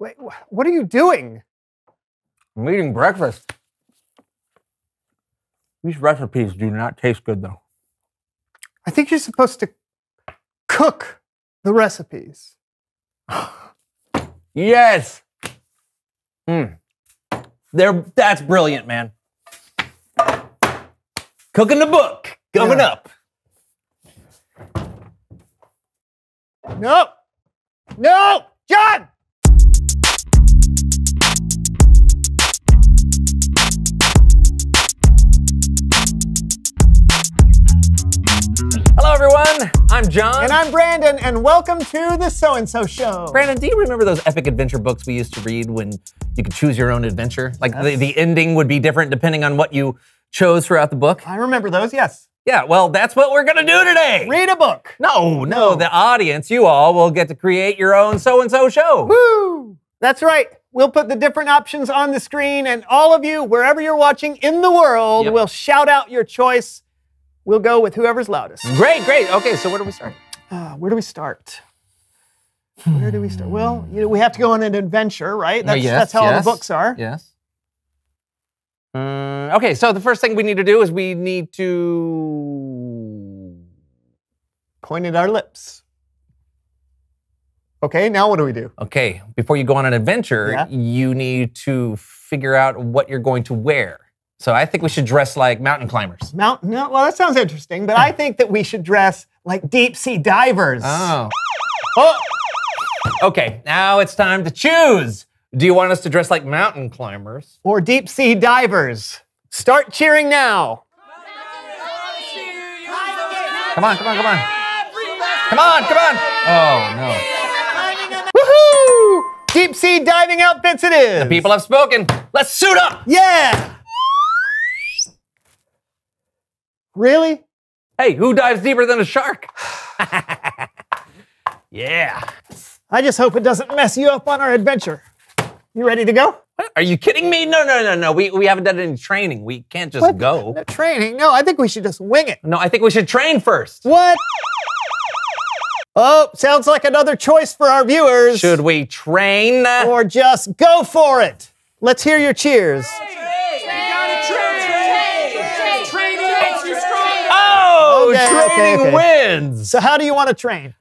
Wait, what are you doing? I'm eating breakfast. These recipes do not taste good, though. I think you're supposed to cook the recipes. Yes. That's brilliant, man. Cooking the book coming up. No! No! John! Hello, everyone. I'm John. And I'm Brandon, and welcome to the So-and-So Show. Brandon, do you remember those epic adventure books we used to read when you could choose your own adventure? Like the ending would be different depending on what you chose throughout the book? I remember those, yes. Yeah, well, that's what we're going to do today. Read a book. No, the audience, you all will get to create your own So-and-So Show. Woo! That's right. We'll put the different options on the screen, and all of you, wherever you're watching in the world, will shout out your choice. We'll go with whoever's loudest. Great. Okay, so where do we start? Where do we start? Where do we start? Well, we have to go on an adventure, right? That's how all the books are. Yes. Okay, so the first thing we need to do is we need to point at our lips. Okay, now what do we do? Okay, before you go on an adventure, you need to figure out what you're going to wear. So I think we should dress like mountain climbers. Well, that sounds interesting, but I think that we should dress like deep sea divers. Oh. Okay, now it's time to choose. Do you want us to dress like mountain climbers? Or deep sea divers? Start cheering now. Come on. Come on. Oh, no. Woohoo! Deep sea diving outfits it is. The people have spoken. Let's suit up. Yeah. Really? Hey, who dives deeper than a shark? Yeah. I just hope it doesn't mess you up on our adventure. You ready to go? What? Are you kidding me? No. We haven't done any training. We can't just go. No training? No, I think we should just wing it. No, I think we should train first. What? Oh, sounds like another choice for our viewers. Should we train? Or just go for it? Let's hear your cheers. Training wins. So how do you want to train?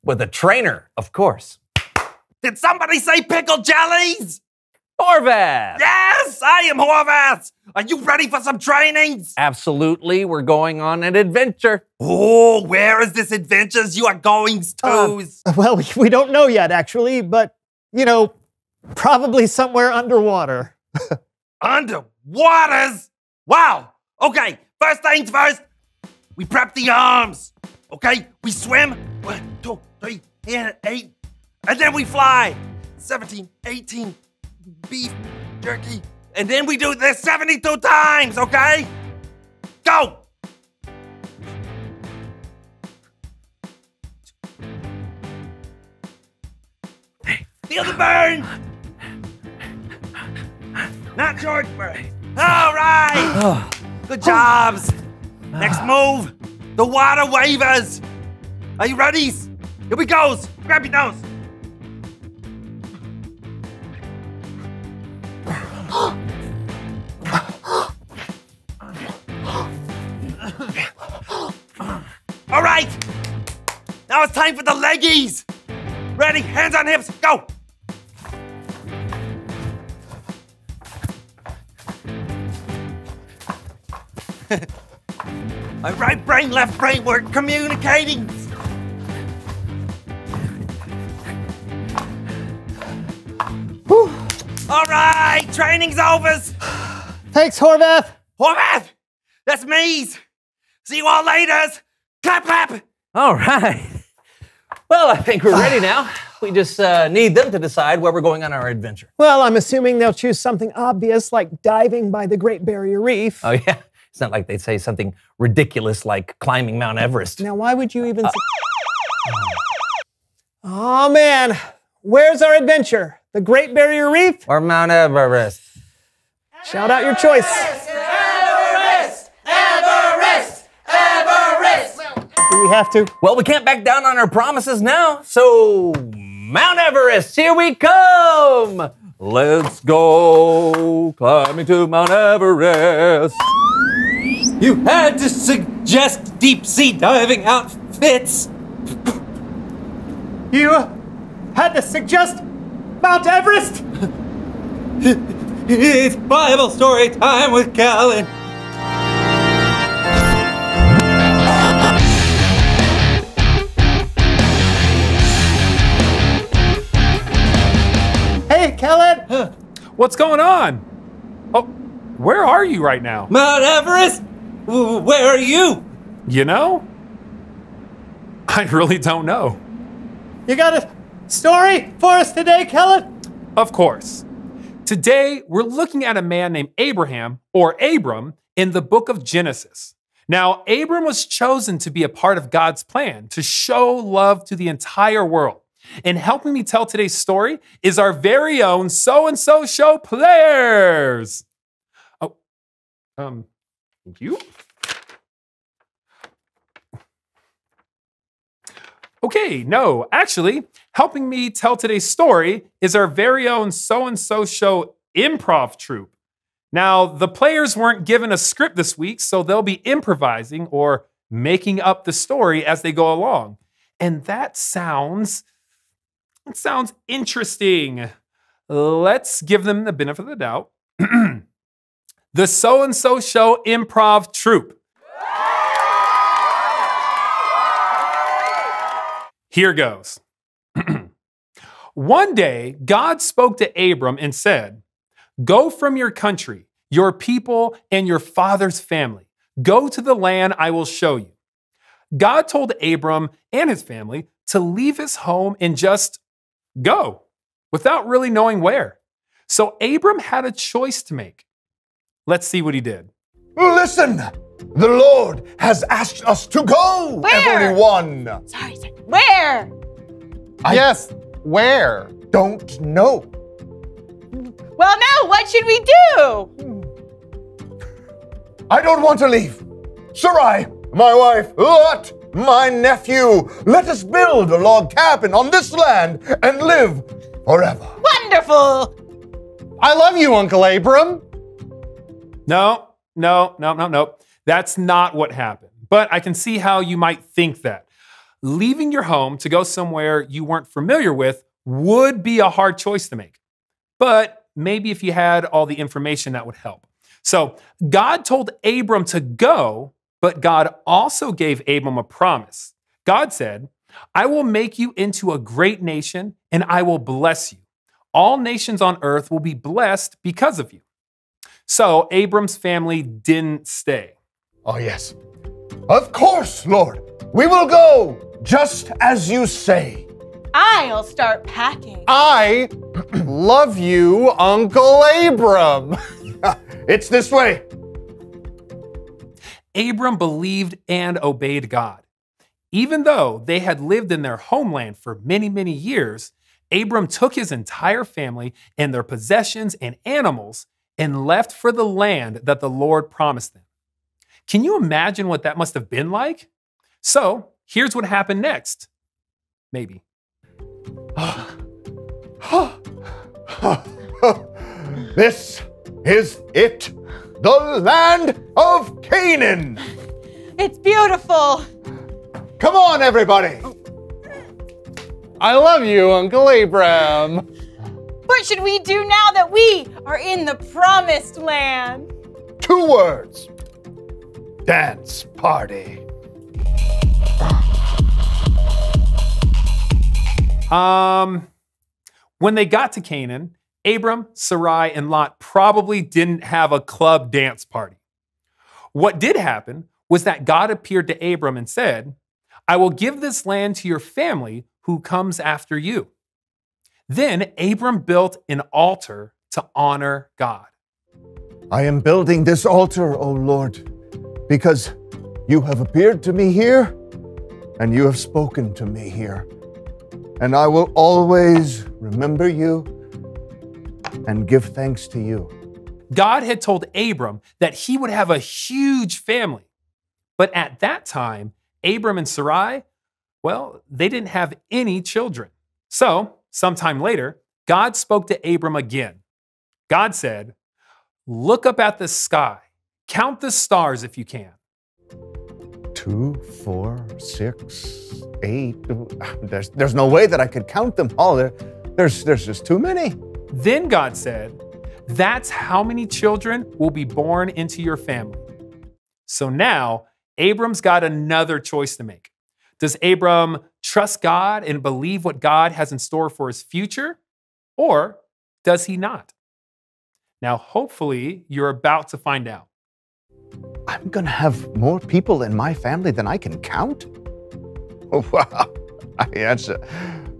With a trainer, of course. Did somebody say pickle jellies? Horvath! Yes, I am Horvath! Are you ready for some trainings? Absolutely, we're going on an adventure. Oh, where is this adventures you are going to? Well, we don't know yet, actually, but, probably somewhere underwater. Underwaters? Wow! Okay, first things first, we prep the arms. Okay, we swim. 1, 2, 3, and 8. And then we fly. 17, 18, beef jerky. And then we do this 72 times, okay? Go! Feel the burn! Not short burn. All right! Good jobs. Next move, the water waivers. Are you ready? Here we go. Grab your nose. All right. Now it's time for the leggies. Ready? Hands on hips. Go. My right brain, left brain, we're communicating. Whew. All right, training's over. Thanks, Horvath. Horvath, that's me. See you all later. Clap, clap. All right. Well, I think we're ready now. We just need them to decide where we're going on our adventure. Well, I'm assuming they'll choose something obvious like diving by the Great Barrier Reef. Oh, yeah. It's not like they'd say something ridiculous like climbing Mount Everest. Now, why would you even say... Oh, man. Where's our adventure? The Great Barrier Reef? Or Mount Everest? Shout out your choice. Everest! Do we have to? Well, we can't back down on our promises now, so Mount Everest, here we come! Let's go climbing to Mount Everest. You had to suggest deep sea diving outfits. You had to suggest Mount Everest? It's Bible story time with Callan. Hey, Kellen! What's going on? Oh, where are you right now? Mount Everest? Where are you? You know? I really don't know. You got a story for us today, Kellen? Of course. Today, we're looking at a man named Abraham, or Abram, in the book of Genesis. Now, Abram was chosen to be a part of God's plan to show love to the entire world. And helping me tell today's story is our very own So-and-So Show players. Oh, thank you. Okay, no, actually, helping me tell today's story is our very own So-and-So Show improv troupe. Now, the players weren't given a script this week, so they'll be improvising or making up the story as they go along. And that sounds interesting. Let's give them the benefit of the doubt. The So-and-So Show improv troupe. Here goes. One day, God spoke to Abram and said, "Go from your country, your people, and your father's family. Go to the land I will show you." God told Abram and his family to leave his home and just go, without really knowing where. So Abram had a choice to make. Let's see what he did. Listen, the Lord has asked us to go, Where? everyone. Sorry. Where? Yes, where? Don't know. Well, now what should we do? I don't want to leave. Sarai, my wife, Lot, my nephew, let us build a log cabin on this land and live forever. Wonderful. I love you, Uncle Abram. No. That's not what happened. But I can see how you might think that. Leaving your home to go somewhere you weren't familiar with would be a hard choice to make. But maybe if you had all the information, that would help. So God told Abram to go, but God also gave Abram a promise. God said, "I will make you into a great nation and I will bless you. All nations on earth will be blessed because of you." So Abram's family didn't stay. Oh, yes. Of course, Lord. We will go just as you say. I'll start packing. I love you, Uncle Abram. It's this way. Abram believed and obeyed God. Even though they had lived in their homeland for many, many years, Abram took his entire family and their possessions and animals and left for the land that the Lord promised them. Can you imagine what that must have been like? So here's what happened next. Maybe. This is it, the land of Canaan. It's beautiful. Come on, everybody. I love you, Uncle Abram. What should we do now that we are in the promised land? 2 words. Dance party. When they got to Canaan, Abram, Sarai, and Lot probably didn't have a club dance party. What did happen was that God appeared to Abram and said, "I will give this land to your family who comes after you." Then Abram built an altar to honor God. I am building this altar, O Lord, because you have appeared to me here and you have spoken to me here. And I will always remember you and give thanks to you. God had told Abram that he would have a huge family. But at that time, Abram and Sarai, well, they didn't have any children. So sometime later, God spoke to Abram again. God said, "Look up at the sky. Count the stars if you can." 2, 4, 6, 8. There's no way that I could count them all. There's just too many. Then God said, "That's how many children will be born into your family." So now, Abram's got another choice to make. Does Abram trust God and believe what God has in store for his future? Or does he not? Now, hopefully, you're about to find out. I'm gonna have more people in my family than I can count? Oh, wow.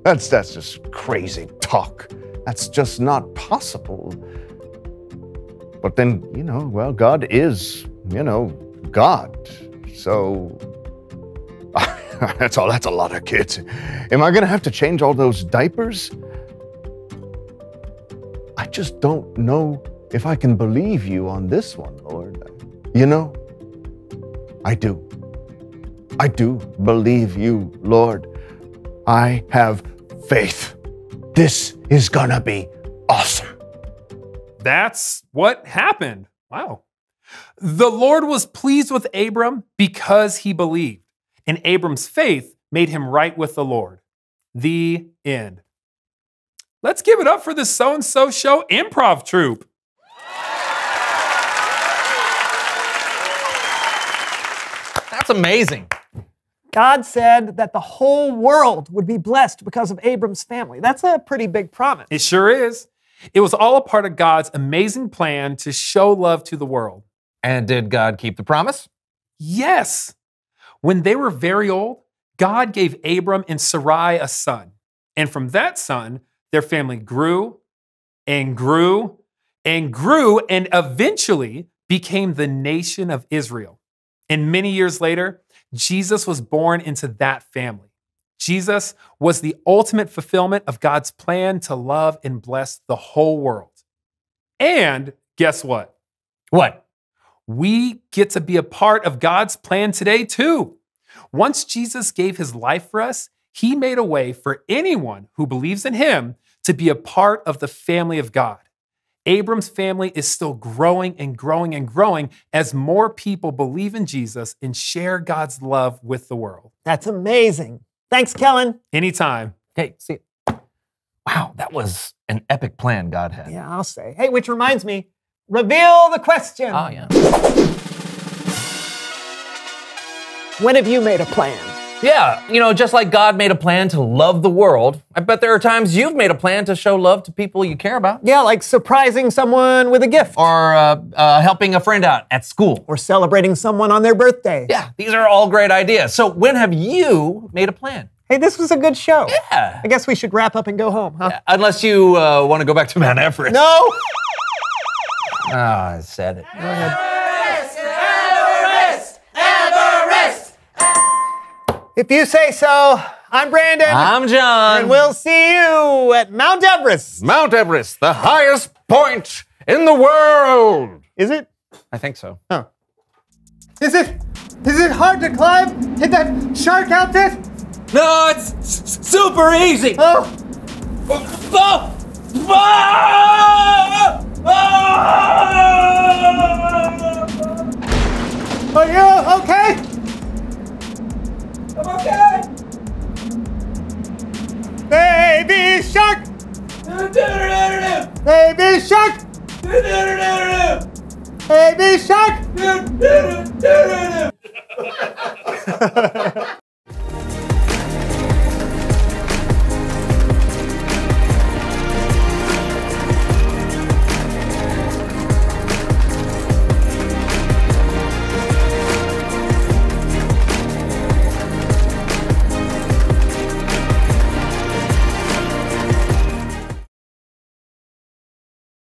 That's just crazy talk. That's just not possible. But then, well, God is, God. So that's a lot of kids. Am I gonna have to change all those diapers? I just don't know if I can believe you on this one, Lord. I do. I do believe you, Lord. I have faith. This is gonna be awesome. That's what happened. Wow. The Lord was pleased with Abram because he believed, and Abram's faith made him right with the Lord. The end. Let's give it up for the So-and-So Show improv troupe. That's amazing. God said that the whole world would be blessed because of Abram's family. That's a pretty big promise. It sure is. It was all a part of God's amazing plan to show love to the world. And did God keep the promise? Yes. When they were very old, God gave Abram and Sarai a son. And from that son, their family grew and grew and grew and eventually became the nation of Israel. And many years later, Jesus was born into that family. Jesus was the ultimate fulfillment of God's plan to love and bless the whole world. And guess what? What? We get to be a part of God's plan today, too. Once Jesus gave his life for us, he made a way for anyone who believes in him to be a part of the family of God. Abram's family is still growing and growing and growing as more people believe in Jesus and share God's love with the world. That's amazing. Thanks, Kellen. Anytime. Hey, see, wow, that was an epic plan God had. Yeah, I'll say. Hey, which reminds me, reveal the question. Oh, yeah. When have you made a plan? Yeah, just like God made a plan to love the world, I bet there are times you've made a plan to show love to people you care about. Yeah, like surprising someone with a gift. Or helping a friend out at school. Or celebrating someone on their birthday. Yeah, these are all great ideas. So when have you made a plan? Hey, this was a good show. Yeah. I guess we should wrap up and go home, huh? Yeah, unless you want to go back to Mount Everest. No! Oh, I said it. Go ahead. If you say so, I'm Brandon. I'm John. And we'll see you at Mount Everest. Mount Everest, the highest point in the world. Is it? I think so. Oh. Is it hard to climb? Hit that shark outfit? No, it's super easy. Oh. Oh! Are you okay? I'm okay. Baby shark! Baby shark! Baby shark!